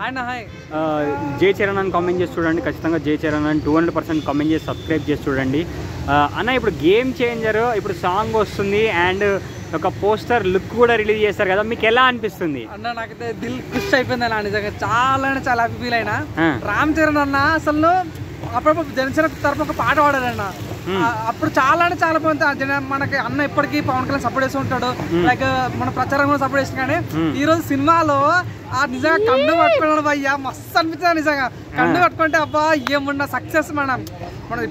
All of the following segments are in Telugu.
ఆయన హాయ్ జై చరణ్ అని కామెంట్ చేసి చూడండి. ఖచ్చితంగా జై చరణ్ అని 200% కామెంట్ చేసి సబ్స్క్రైబ్ చేసి చూడండి. అన్న ఇప్పుడు గేమ్ చేంజర్ ఇప్పుడు సాంగ్ వస్తుంది అండ్ ఒక పోస్టర్ లుక్ కూడా రిలీజ్ చేస్తారు కదా, మీకు ఎలా అనిపిస్తుంది? అన్న నాకైతే దిల్ ఖుష్ అయిపోయింది అన్న, నిజంగా చాలా అంటే చాలా హ్యాపీ ఫీల్ అయినా. రామ్ చరణ్ అన్న అసలు అప్పుడప్పుడు జనసేన తరపు ఒక పాట పాడారన్న, అప్పుడు చాలా అంటే చాలా మంది మనకి అన్న ఇప్పటికీ పవన్ కళ్యాణ్ సపోర్ట్ చేస్తూ ఉంటాడు, లైక్ మన ప్రచారం కూడా సపోర్ట్ చేస్తుంది. కానీ ఈ రోజు సినిమాలో ఆ నిజంగా కండు పట్టుకున్నాడు భయ్యా, మస్తు అనిపించింది నిజంగా. కండు పట్టుకుంటే అబ్బా ఏమున్నా సక్సెస్ మన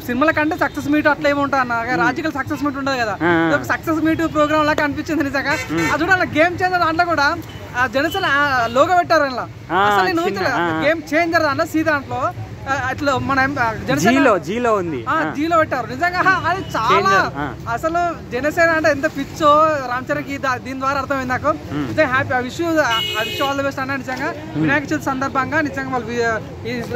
సినిమాల కంటే సక్సెస్ మీట్ అట్లా ఏముంటా అన్న, రాజకీయ సక్సెస్ మీట్ ఉండదు కదా, సక్సెస్ మీట్ ప్రోగ్రామ్ లాగా అనిపించింది నిజంగా. అది కూడా గేమ్ చేంజర్ దాంట్లో కూడా జనసేన లోగో పెట్టారు అన్న, అసలు గేమ్ చేంజర్ అన్న సీ దాంట్లో అట్లా మన జీలో ఉంది, జీలో పెట్టారు నిజంగా. అది చాలా అసలు జనసేన అంటే ఎంత పిచ్చో రామ్ చరణ్ కి దీని ద్వారా అర్థమైంది నాకు. నిజంగా happy, wish all the best అన్న. నిజంగా వినాయక చవితి సందర్భంగా నిజంగా వాళ్ళు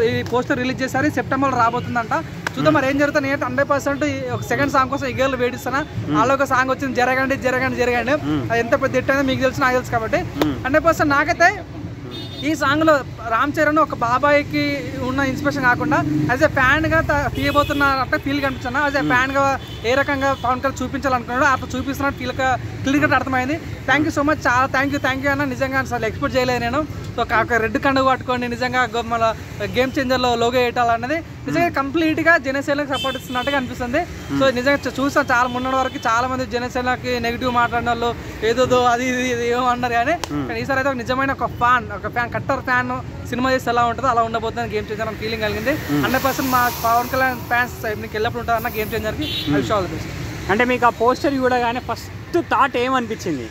ఈ పోస్టర్ రిలీజ్ చేశారు, సెప్టెంబర్ రాబోతుందంట. చూద్దాం మరి ఏం జరుగుతుంది. నేను 100% ఒక సెకండ్ సాంగ్ కోసం ఈ గేర్లు వేడిస్తున్నా. వాళ్ళ ఒక సాంగ్ వచ్చింది జరగండి జరగండి జరగండి, అది ఎంత పెద్ద హిట్ అయినా మీకు తెలుసు నాకు తెలుసు కాబట్టి 100% నాకైతే ఈ సాంగ్లో రామ్ చరణ్ ఒక బాబాయ్కి ఉన్న ఇన్స్పిరేషన్ కాకుండా యాజ్ ఎ ఫ్యాన్గా తీయబోతున్న అంటే ఫీల్ కనిపిస్తున్నా. యాజ్ ఎ ఫ్యాన్గా ఏ రకంగా పవన్ కళ్యాణ్ చూపించాలనుకున్నాడు అట్లా చూపిస్తున్నట్టు క్లియర్గా అర్థమైంది. థ్యాంక్ యూ సో మచ్, చాలా థ్యాంక్ యూ అన్న. నిజంగా అసలు ఎక్స్పెక్ట్ చేయలేదు నేను. సో రెడ్ కండుగ పట్టుకోండి నిజంగా మన గేమ్ చేంజర్లో లోగో వేయటాలన్నది నిజంగా కంప్లీట్గా జనసేనకి సపోర్ట్ ఇస్తున్నట్టుగా అనిపిస్తుంది. సో నిజంగా చూసాం చాలా మొన్నటి వరకు చాలా మంది జనసేనకి నెగిటివ్ మాట్లాడిన వాళ్ళు ఏదో అది ఇది ఏమో అన్నారు. కానీ ఈసారి అయితే ఒక నిజమైన ఒక ఫ్యాన్ కట్టర్ ఫ్యాన్ సినిమా చేస్తే ఎలా ఉంటుందో అలా ఉండబోతుంది గేమ్ చేంజర్ అని ఫీలింగ్ కలిగింది. 100% మా పవన్ కళ్యాణ్ ఫ్యాన్స్ మీకు ఎల్లప్పుడు ఉంటారన్న గేమ్ చేంజర్కి. Wish all the best. అంటే మీకు ఆ పోస్టర్ చూడగానే ఫస్ట్ థాట్ ఏమనిపించింది?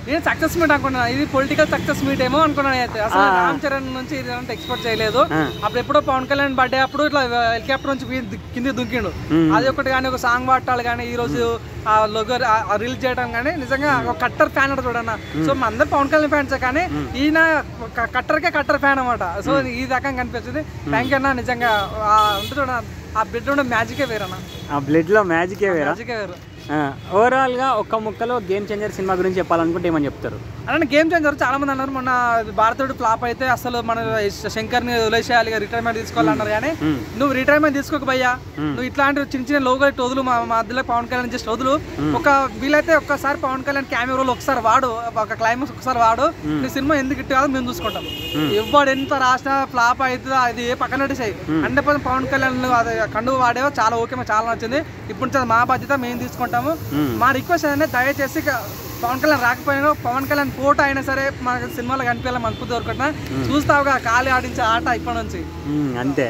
నేను సక్సెస్ మీట్ అనుకున్నాను, ఇది పొలిటికల్ సక్సెస్ మీట్ ఏమో అనుకున్నాను. అయితే అసలు రామ్ చరణ్ నుంచి ఇది ఎక్స్పెక్ట్ చేయలేదు. అప్పుడు ఎప్పుడో పవన్ కళ్యాణ్ బర్త్డే అప్పుడు ఇట్లా హెలికాప్టర్ నుంచి కింద దుంకిండు, అది ఒకటి కానీ ఒక సాంగ్ పాడాలి కానీ ఈ రోజు ఆ లోగో రిలీజ్ చేయడం కానీ నిజంగా ఒక కట్టర్ ఫ్యాన్ అంటే చూడన్న. సో మా అందరు పవన్ కళ్యాణ్ ఫ్యాన్స్ కానీ ఈయన కట్టర్ ఫ్యాన్ అనమాట. సో ఈ రకంగా కనిపించింది. థ్యాంక్ యూ అన్న. నిజంగా ఉంటుంది చూడ ఆ బ్లడ్ లో మ్యాజికే వేరన్న, ఆ బ్లడ్ లో మ్యాజికే వేరు. ఓవరాల్ గా ఒక్క ముక్కలో గేమ్ చేంజర్ సినిమా గురించి చెప్పాలనుకుంటే ఏమని చెప్తారు? అలానే గేమ్ చేంజర్ చాలా మంది అన్నారు మొన్న భారతుడు ఫ్లాప్ అయితే అసలు మన శంకర్ ని వదిలేసేయాలి, రిటైర్మెంట్ తీసుకోవాలన్నారు. కానీ నువ్వు రిటైర్మెంట్ తీసుకోక భయ్యా, నువ్వు ఇట్లాంటి చిన్న చిన్న లోగో వదులు, మా మధ్యలో పవన్ కళ్యాణ్ జస్ట్ వదులు. ఒక వీలైతే ఒక్కసారి పవన్ కళ్యాణ్ కెమెరాలో ఒకసారి వాడు, ఒక క్లైమాక్స్ ఒకసారి వాడు, నీ సినిమా ఎందుకు ఇట్టు కాదు మేము చూసుకుంటాం. ఎవడు ఎంత రాసినా ఫ్లాప్ అవుతుందో అది ఏ పక్కన నడిచాయి. 100% పవన్ కళ్యాణ్ అది కండువ వాడేవో చాలా ఓకే, మాకు చాలా నచ్చింది. ఇప్పుడు మా బాధ్యత మేము తీసుకుంటాము. మా రిక్వెస్ట్ అనేది దయచేసి పవన్ కళ్యాణ్ రాకపోయినా పవన్ కళ్యాణ్ ఫోటో అయినా సరే మన సినిమాలో కనిపించాలి మనకు దొరకకుండా చూస్తావుగా ఖాళీ ఆడించే ఆట ఇప్పటి నుంచి అంతే.